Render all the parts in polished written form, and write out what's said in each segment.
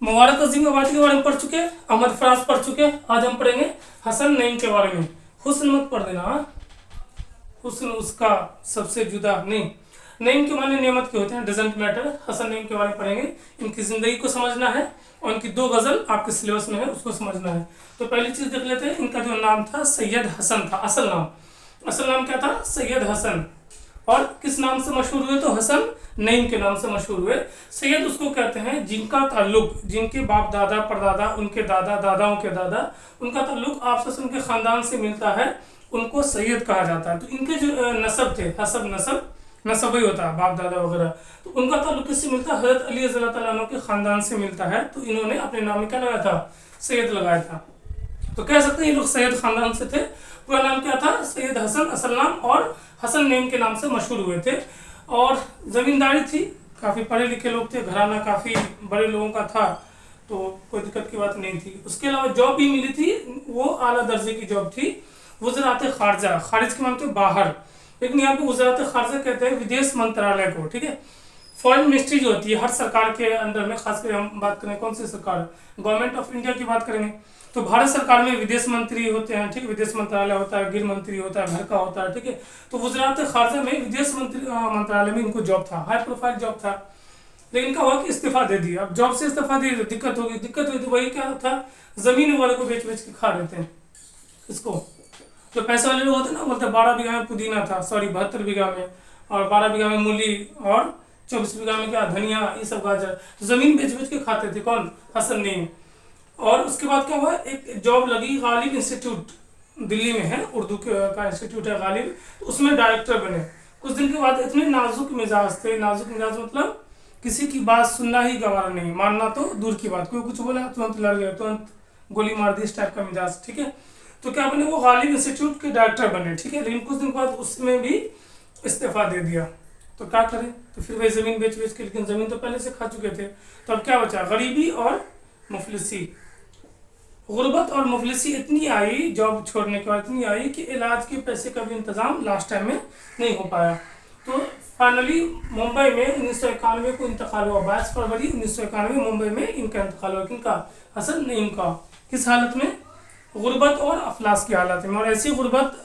मुबारक अजीम आबादी के बारे में पढ़ चुके हैं, अहमद फराज पढ़ चुके हैं। आज हम पढ़ेंगे हसन नईम के बारे में। हुस्न मत पढ़ देना, हाँ, हुस्न उसका सबसे जुदा नहीं। नईम के माने नेमत के होते हैं, डजेंट मैटर। हसन नईम के बारे में पढ़ेंगे, इनकी जिंदगी को समझना है और इनकी 2 गजल आपके सिलेबस में है, उसको समझना है। तो पहली चीज देख लेते हैं, इनका जो नाम था सैयद हसन था। असल नाम क्या था? सैयद हसन। और किस नाम से मशहूर हुए? तो हसन नईम के नाम से मशहूर हुए। सैयद उसको कहते हैं जिनका ताल्लुक, जिनके बाप दादा परदादा, उनके दादा दादाओं के दादा, उनका ताल्लुक आपस में उनके खानदान से मिलता है, उनको सैयद कहा जाता है। तो इनके जो नसब थे, हसब नसब ही होता है, बाप दादा वगैरह, तो उनका ताल्लुक किससे मिलता है? हजरत अली रज़ी अल्लाह तआला अन्हु के खानदान से मिलता है। तो इन्होंने अपने नाम में क्या लगाया था? सैयद लगाया था। तो कह सकते हैं ये लोग सैयद खानदान से थे। पूरा नाम क्या था? सैयद हसन असल नाम, और हसन नईम के नाम से मशहूर हुए थे। और ज़मींदारी थी, काफ़ी पढ़े लिखे लोग थे, घराना काफ़ी बड़े लोगों का था, तो कोई दिक्कत की बात नहीं थी। उसके अलावा जॉब भी मिली थी, वो आला दर्जे की जॉब थी, वज़रात खारजा। खारिज के मानते बाहर, लेकिन यहाँ पे वज़रात खारजा कहते हैं विदेश मंत्रालय को, ठीक है। फॉरेन मिनिस्ट्री जो होती है हर सरकार के अंडर में, खासकर हम बात करें कौन सी सरकार, गवर्नमेंट ऑफ इंडिया की बात करेंगे तो भारत सरकार में विदेश मंत्री होते हैं, ठीक है, विदेश मंत्रालय होता है, गृह मंत्री होता है, घर का होता है, ठीक है। तो वज़रात खारजा में विदेश मंत्रालय में इनको जॉब था, हाई प्रोफाइल जॉब था। लेकिन इनका हुआ कि इस्तीफा दे दिया। अब जॉब से इस्तीफा दे दिया, दिक्कत हुई तो वही क्या था, जमीन वाले को बेच के खा रहे थे। इसको जो पैसे वाले लोग होते हैं ना, बोलते 12 बीघा में पुदीना था, सॉरी 72 बीघा में, और 12 बीघा में मूली, और 24 बीघा में क्या धनिया, ये सब गाजर। तो जमीन बेच के खाते थे। कौन? हसन नईम। और उसके बाद क्या हुआ, एक जॉब लगी गालिब इंस्टीट्यूट, दिल्ली में है, उर्दू का इंस्टीट्यूट है गालिब, तो उसमें डायरेक्टर बने। कुछ दिन के बाद इतने नाजुक मिजाज थे, नाजुक मिजाज मतलब किसी की बात सुनना ही गवारा नहीं, मानना तो दूर की बात, कोई कुछ बोला तुरंत लड़ गए, तुरंत गोली मार दी, इस टाइप का मिजाज, ठीक है। तो क्या बने, वो गालिब इंस्टीट्यूट के डायरेक्टर बने, ठीक है। लेकिन कुछ दिन बाद उसमें भी इस्तीफा दे दिया। तो क्या करें, तो फिर वही ज़मीन बेच के, लेकिन ज़मीन तो पहले से खा चुके थे। तो अब क्या बचा? गरीबी और मुफलिसी। गुर्बत और मुफलिसी इतनी आई जॉब छोड़ने के बाद, इतनी आई कि इलाज के पैसे का भी इंतज़ाम लास्ट टाइम में नहीं हो पाया। तो फाइनली मुंबई में 1991 को इंतकाल हुआ। 22 फरवरी 1991 मुंबई में इनका इंतकाल हुआ। किनका? हसन नईम का। किस हालत में? गुर्बत और अफलास की हालत में। और ऐसी गुर्बत,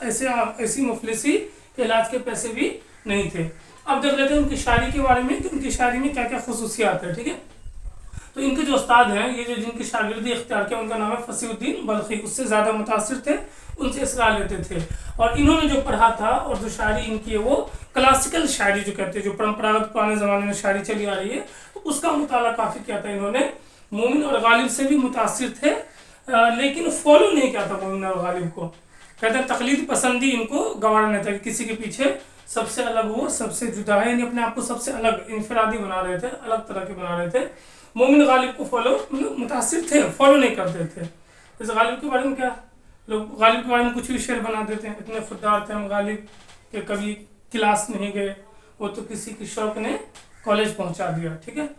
ऐसी मुफलिसी के इलाज के पैसे भी नहीं थे। अब देख लेते हैं उनकी शायरी के बारे में कि उनकी शायरी में क्या क्या खसूसियात है, ठीक है। तो इनके जो उस्ताद हैं, ये जो जिनकी शागिर्दी इख्तियार किया, उनका नाम है फसीउद्दीन बल्खी। उससे ज़्यादा मुतासिर थे, उनसे इसरार लेते थे। और इन्होंने जो पढ़ा था और जो शायरी इनकी है, वो क्लासिकल शायरी जो कहते हैं, जो परंपरागत पुराने ज़माने में शायरी चली आ रही है, तो उसका मुताला काफ़ी किया था इन्होंने। मोमिन और गालिब से भी मुतासिर थे, लेकिन फॉलो नहीं किया था मोमिन और गालिब को। कहते हैं तकलीद पसंदी इनको गवारा नहीं था, कि किसी के पीछे सबसे अलग हो, सबसे जुदा है, यानी अपने आप को सबसे अलग, इनफरादी बना रहे थे, अलग तरह के बना रहे थे। मोमिन गालिब को फॉलो, मतलब मुतासिर थे, फॉलो नहीं करते थे। जैसे गालिब के बारे में क्या, लोग गालिब के बारे में कुछ भी शेर बना देते हैं, इतने खुददार थे हम गालिब के कभी क्लास नहीं गए, वो तो किसी की शौक ने कॉलेज पहुंचा दिया, ठीक है।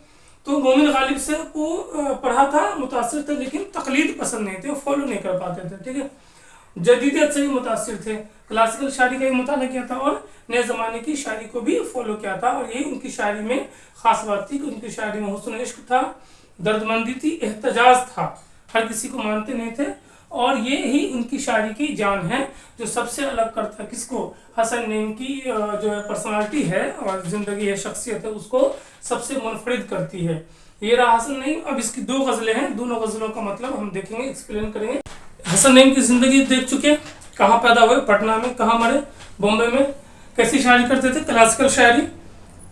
तो मोमिन गालिब से वो पढ़ा था, मुतासिर थे, लेकिन तकलीद पसंद नहीं थे, फॉलो नहीं कर पाते थे, ठीक है। जदीदियत से भी मुतासिर थे, क्लासिकल शायरी का भी मुताला किया था और नए ज़माने की शायरी को भी फॉलो किया था। और यही उनकी शायरी में ख़ास बात थी कि उनकी शायरी में हुस्न इश्क था, दर्दमंदी थी, एहतजाज था, हर किसी को मानते नहीं थे। और ये ही उनकी शायरी की जान है, जो सबसे अलग करता है किसको? हसन नईम की जो है पर्सनालिटी है और ज़िंदगी है, शख्सियत है, उसको सबसे मुनफरिद करती है। ये रहा हसन नईम। अब इसकी 2 गज़लें हैं, दोनों गज़लों का मतलब हम देखेंगे, एक्सप्लेन करेंगे। हसन नईम की ज़िंदगी देख चुके हैं, कहाँ पैदा हुए, पटना में, कहाँ मरे, बॉम्बे में, कैसी शायरी करते थे, क्लासिकल शायरी,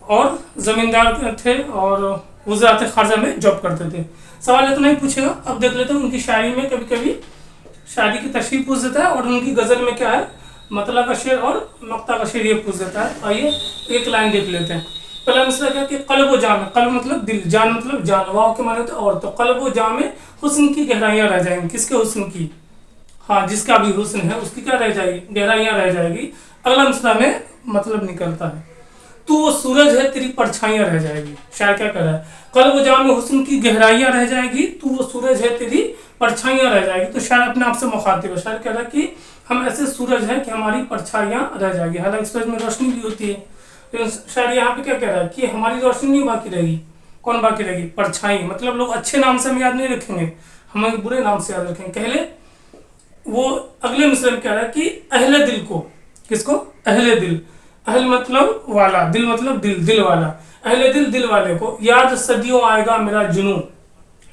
और ज़मींदार थे, और वज़रात खारजा में जॉब करते थे। सवाल इतना ही पूछेगा। अब देख लेते हैं उनकी शायरी में कभी कभी शायरी की तशरीह पूछ देता है, और उनकी गज़ल में क्या है, मतला का शेर और मक्ता का शेर, ये पूछ देता है। आइए एक लाइन देख लेते हैं। पहला मसला क्या कि क़ल्ब व जाम, क़ल्ब मतलब दिल, जान मतलब जान, वाव के माने तो और, तो क़ल्ब व जाम में हुस्न की गहराइयाँ रह जाएंगी। किसके हुस्न की? हाँ, जिसका भी हुस्न है उसकी क्या रह जाएगी? गहराइयाँ रह जाएगी। अगला मसला में मतलब निकलता है, तू वो सूरज है तेरी परछाइयाँ रह जाएगी। शायर क्या कह रहा है? क़ल्ब जाम में हुस्न की गहराइयाँ रह जाएगी, तू वो सूरज है तेरी परछाइयाँ रह जाएगी। तो शायर अपने आप से मुखातिब है। शायर कह रहा है कि हम ऐसे सूरज हैं कि हमारी परछाइयाँ रह जाएगी। हालांकि सूरज में रोशनी भी होती है, लेकिन शायर यहाँ पे क्या कह रहा है कि हमारी रोशनी नहीं बाकी रहेगी। कौन बाकी रहेगी, परछाई। मतलब लोग अच्छे नाम से हम याद नहीं रखेंगे, हम बुरे नाम से याद रखेंगे। पहले वो अगले मिसरे में कह रहा है कि अहले दिल को, किसको, अहले दिल, अहल मतलब वाला, दिल मतलब दिल, दिल वाला, अहले दिल, दिल वाले को याद सदियों आएगा मेरा जुनून।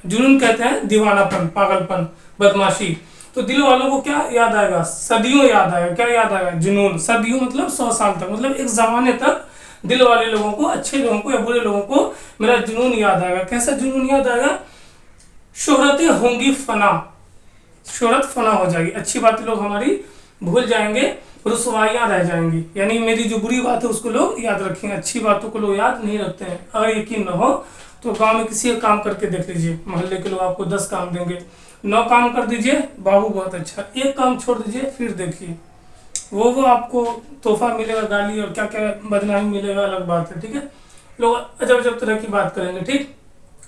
जुनून कहते हैं दीवानापन, पागलपन, बदमाशी। तो दिल वालों को क्या याद आएगा, सदियों याद आएगा। क्या याद आएगा, जुनून। सदियों मतलब 100 साल तक, मतलब एक जमाने तक दिल वाले लोगों को, अच्छे लोगों को या बुरे लोगों को मेरा जुनून याद आएगा। कैसा जुनून याद आएगा, शोहरतें होंगी फना, शोहरत फना हो जाएगी, अच्छी बातें लोग हमारी भूल जाएंगे, रुसवाइयाँ रह जाएंगी। यानी मेरी जो बुरी बात है उसको लोग याद रखेंगे, अच्छी बातों को लोग याद नहीं रखते हैं। अगर यकीन न हो तो गांव में किसी का काम करके देख लीजिए, मोहल्ले के लोग आपको 10 काम देंगे, 9 काम कर दीजिए, बाबू बहुत अच्छा, एक काम छोड़ दीजिए, फिर देखिए वो आपको तोहफा मिलेगा, गाली और क्या क्या बदनामी मिलेगा, अलग बात है। ठीक है, लोग अजब अजब तरह की बात करेंगे। ठीक,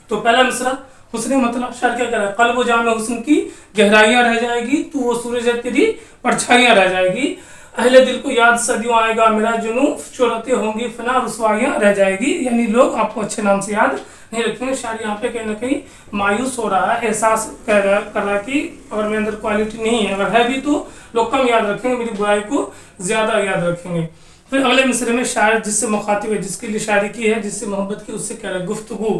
तो पहला मिसरा हुस्न मतलब, शायर क्या कह रहा है, कल्ब जाम हुस्न की गहराइयाँ रह जाएगी, तो वो सूरज तेरी परछाइयाँ रह जाएगी। अहले दिल को याद सदियों आएगा मेरा जुनू, शोहरतें होंगी फना, रुसवाइयाँ रह जाएगी। यानी लोग आपको अच्छे नाम से याद नहीं रखेंगे। शायर यहाँ पे कहीं ना कहीं मायूस हो रहा है, एहसास कर रहा है कि अगर मेरे अंदर क्वालिटी नहीं है, अगर है भी तो लोग कम याद रखेंगे, मेरी बुराई को ज्यादा याद रखेंगे। फिर अगले मिसरे में शायर जिससे मुखातिब है, जिसके लिए शायरी की है, जिससे मोहब्बत की, उससे कह रहा है गुफ्तगू,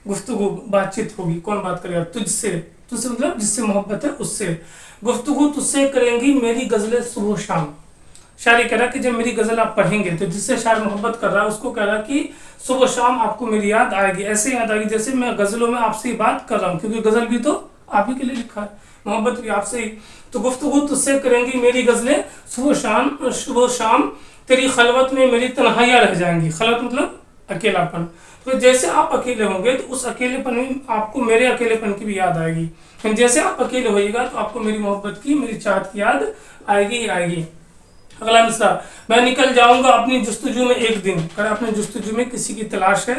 गुफ्तगू बातचीत होगी। कौन बात करेगा, तुझसे, तुझसे मतलब जिससे मोहब्बत है उससे। गुफ्तगू तुझसे करेंगी मेरी गजलें सुबह शाम। शायरी कह रहा है कि जब मेरी गजल आप पढ़ेंगे तो जिससे शायर मोहब्बत कर रहा है उसको कह रहा है कि सुबह शाम आपको मेरी याद आएगी, ऐसे याद आएगी जैसे मैं गजलों में आपसे ही बात कर रहा हूँ, क्योंकि गजल भी तो आप ही के लिए लिखा है, मोहब्बत भी आपसे ही। तो गुफ्तगू तुझसे करेंगी मेरी गजलें सुबह शाम, सुबह शाम तेरी खलवत में मेरी तन्हाइयाँ रह जाएंगी। खलवत मतलब अकेलापन। तो जैसे आप अकेले होंगे तो उस अकेलेपन में आपको मेरे अकेलेपन की भी याद आएगी। जैसे आप अकेले होइएगा तो आपको मेरी मोहब्बत की, मेरी चाहत की याद आएगी ही आएगी। अगला मिसरा, मैं निकल जाऊंगा अपनी जुस्तजू में एक दिन। कर अपने जुस्तजू में किसी की तलाश है,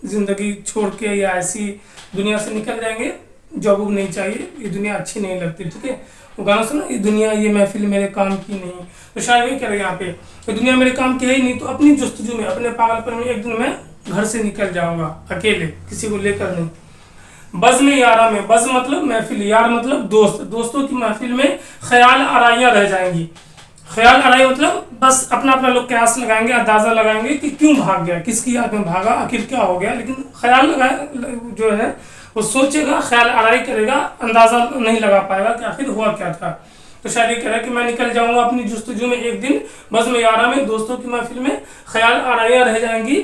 जिंदगी छोड़ के या ऐसी दुनिया से निकल जाएंगे, जॉब नहीं चाहिए, ये दुनिया अच्छी नहीं लगती। ठीक है, वो गाना सुना, ये दुनिया ये महफिल मेरे काम की नहीं। तो शायद वही कह रहे हैं यहाँ पे, तो दुनिया मेरे काम की है ही नहीं, तो अपनी जुस्तजू में, अपने पागलपन में एक दिन मैं घर से निकल जाऊंगा अकेले, किसी को लेकर नहीं। बज़ में यारा में, बज़ मतलब महफिल, यार मतलब दोस्त, दोस्तों की महफिल में ख्याल आराइयाँ रह जाएंगी। ख्याल आराई मतलब बस अपना अपना लोग कयास लगाएंगे, अंदाजा लगाएंगे कि क्यों भाग गया, किसकी याद में भागा, आखिर क्या हो गया। लेकिन ख्याल लगाए जो है वो सोचेगा, ख्याल आराई करेगा, अंदाजा नहीं लगा पाएगा कि आखिर हुआ क्या था। तो शायद ये कह रहा है कि मैं निकल जाऊंगा अपनी जुस्तजू में एक दिन, बज़ में यारा में, दोस्तों की महफिल में ख्याल आराइयाँ रह जाएंगी।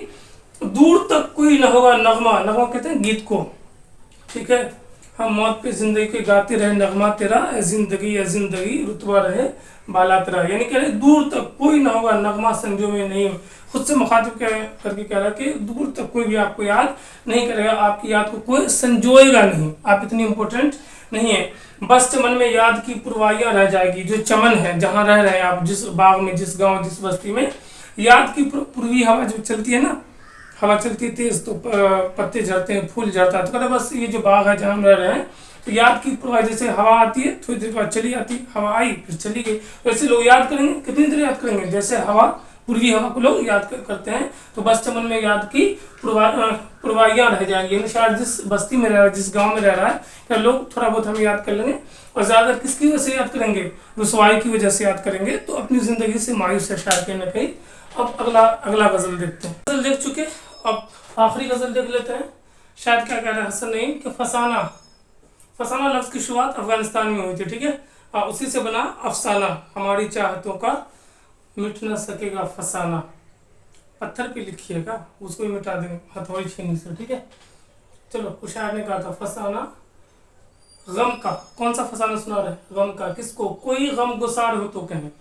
दूर तक कोई न होगा नगमा, नगमा कहते हैं गीत को। ठीक है, हम मौत पे जिंदगी के गाते रहे नगमा तेरा, जिंदगी या जिंदगी रुतबा रहे बाला तेरा। यानी कह रहे दूर तक कोई ना होगा नगमा संजो में नहीं। खुद से मुखातिब करके कह रहा है कि दूर तक कोई भी आपको याद नहीं करेगा, आपकी याद को कोई संजोएगा नहीं, आप इतनी इंपॉर्टेंट नहीं है। बस चमन में याद की पुरवाइयाँ रह जाएगी। जो चमन है, जहाँ रह रहे हैं आप, जिस बाग में, जिस गाँव, जिस बस्ती में, याद की पूर्वी हवा जो चलती है ना, हवा चलती तेज तो पत्ते झड़ते हैं, फूल झड़ता है। तो कहते बस ये जो बाग है जहाँ हम रह रहे हैं, तो याद की प्रवाह, जैसे हवा आती है थोड़ी देर बाद चली आती, हवा आई फिर चली गई, वैसे लोग याद करेंगे। कितनी देर याद करेंगे, जैसे हवा, पूर्वी हवा को लोग याद करते हैं। तो बस चमन में याद की पुरवाइयाँ रह जाएंगी। यानी शायद जिस बस्ती में रह रहा है, जिस गाँव में रह रहा है, क्या लोग थोड़ा बहुत हम याद कर लेंगे, और ज़्यादा किसकी वजह से याद करेंगे, रुसवाई की वजह से याद करेंगे। तो अपनी ज़िंदगी से मायूस है शायद कहीं ना कहीं। अब अगला गज़ल देखते हैं। गज़ल देख चुके, अब आखिरी गज़ल देख लेते हैं। शायद क्या कह रहा है हसन नईम कि फसाना, फसाना लफ्ज़ की शुरुआत अफगानिस्तान में हुई थी। ठीक है, उसी से बना अफसाना, हमारी चाहतों का मिट न सकेगा फसाना। पत्थर पे लिखिएगा, उसको भी मिटा देंगे हथौड़ी छीनने से। ठीक है, चलो, उस शायर ने कहा था फसाना गम का। कौन सा फसाना सुना रहे, गम का। किसको, कोई गम गुसार हो तो कहें।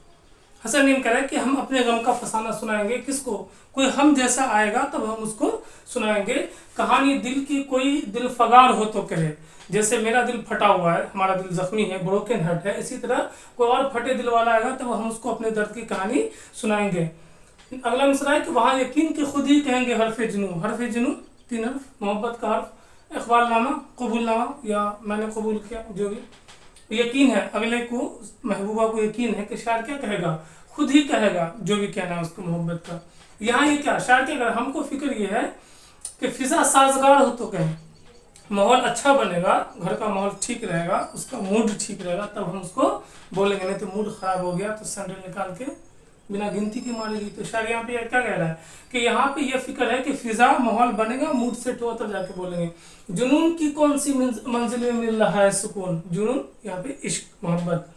हसन नीम कह रहा है कि हम अपने गम का फसाना सुनाएंगे, किसको, कोई हम जैसा आएगा तब हम उसको सुनाएंगे। कहानी दिल की कोई दिल फगार हो तो कहे, जैसे मेरा दिल फटा हुआ है, हमारा दिल जख्मी है, ब्रोकन हार्ट है, इसी तरह कोई और फटे दिल वाला आएगा तब हम उसको अपने दर्द की कहानी सुनाएंगे। अगला मिसरा है कि वहाँ यकीन के खुद ही कहेंगे हरफ जुनू। हरफ जुनू 3 हर्फ, मोहब्बत का हर्फ, इकबालनामा, कबूलनामा या मैंने कबूल किया, जो भी यकीन है अगले को, महबूबा को यकीन है कि शायर क्या कहेगा, खुद ही कहेगा जो भी कहना है उसको मोहब्बत का। यहाँ ये क्या शायर क्या कर, हमको फिक्र ये है कि फिजा साजगार हो तो कहें, माहौल अच्छा बनेगा, घर का माहौल ठीक रहेगा, उसका मूड ठीक रहेगा, तब हम उसको बोलेंगे। नहीं तो मूड खराब हो गया तो सैंडल निकाल के बिना गिनती के मारेगी। तो शायद यहाँ पे क्या कह रहा है कि यहाँ पे ये फिक्र है कि फिजा माहौल बनेगा, मूड सेट हुआ तब जाके बोलेंगे। जुनून की कौन सी मंजिल में मिल रहा है सुकून, जुनून यहाँ पे इश्क मोहब्बत।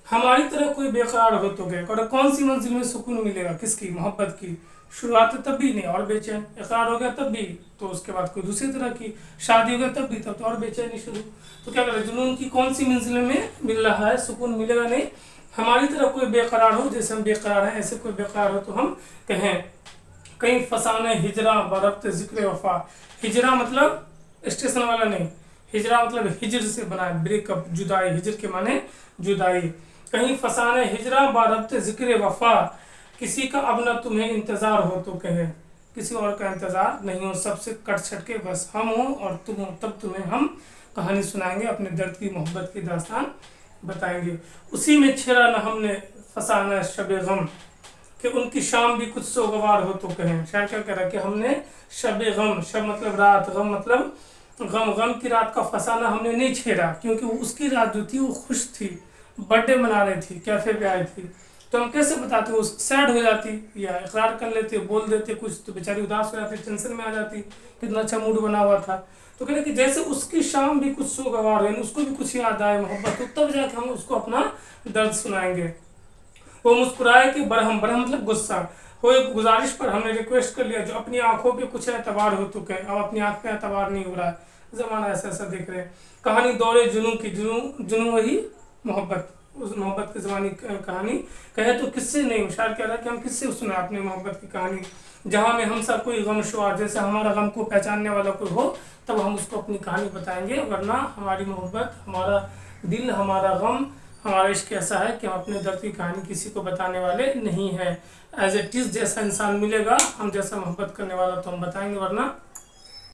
हमारी तरह कोई बेकरार हो तो गए, और कौन सी मंजिल में सुकून मिलेगा, किसकी, मोहब्बत की। शुरुआत तब भी नहीं और बेचैन, इकरार हो गया तब भी, तो उसके बाद कोई दूसरी तरह की शादी हो गया तब भी, तब तो और बेचैनी शुरू। तो क्या करें, जुनून की कौन सी मंजिल में मिल रहा है सुकून, मिलेगा नहीं। हमारी तरह कोई बेकरार हो, जैसे हम बेकरार हैं ऐसे कोई बेकरार हो तो हम कहें। कहीं फसाने हिजरा बरब्त जिक्र वफा, हिजरा मतलब स्टेशन वाला नहीं, हिजरा मतलब हिजर से बना है, ब्रेकअप, जुदाई, हिजर के माने जुदाई। कहीं फसाने हिजरा बरब्त जिक्र वफा, किसी का अब न तुम्हें इंतजार हो तो कहे, किसी और का इंतजार नहीं हो, सबसे कट छट के बस हम हो और तुम हो, तब तुम्हें हम कहानी सुनाएंगे, अपने दर्द की मोहब्बत की दास्तान बताएंगे। उसी में छेड़ा न हमने फसाना शब गम, कि उनकी शाम भी कुछ सोगवार हो तो कहें। शायद क्या कह रहा है कि हमने शब गम, शब मतलब रात, गम मतलब गम की रात का फसाना हमने नहीं छेड़ा, क्योंकि उसकी रात जो थी वो खुश थी, बर्थडे मना रही थी, कैफे पे आई थी। तो हम कैसे बताते, वो सैड हो जाती या इकरार कर लेते, बोल देते कुछ, तो बेचारी उदास हो जाती, टेंशन में आ जाती, कितना अच्छा मूड बना हुआ था। तो कह रहे कि जैसे उसकी शाम भी कुछ सोगवार है, उसको भी कुछ याद आए मोहब्बत, तो तब जाके हम उसको अपना दर्द सुनाएंगे। वो मुस्कुराए कि बरहम, बरहम मतलब गुस्सा हो, एक गुजारिश पर हमने रिक्वेस्ट कर लिया, जो अपनी आंखों पे कुछ एतबार हो तो कहे, अब अपनी आंख पे एतबार नहीं हो रहा है, जमाना ऐसा ऐसा देख रहे हैं। कहानी दौरे जुनू की, जुनू वही मोहब्बत, उस मोहब्बत की जवानी कहानी कहे तो किससे नहीं। शायर कह रहा है कि हम किससे सुना अपनी मोहब्बत की कहानी, जहाँ में हम सब कोई गम शुआर, जैसे हमारा गम को पहचानने वाला कोई हो तब हम उसको अपनी कहानी बताएंगे, वरना हमारी मोहब्बत, हमारा दिल, हमारा गम, हमारा इश्क ऐसा है कि हम अपने दर्द की कहानी किसी को बताने वाले नहीं हैं। एज इट इज़ जैसा इंसान मिलेगा, हम जैसा मोहब्बत करने वाला तो हम बताएंगे, वरना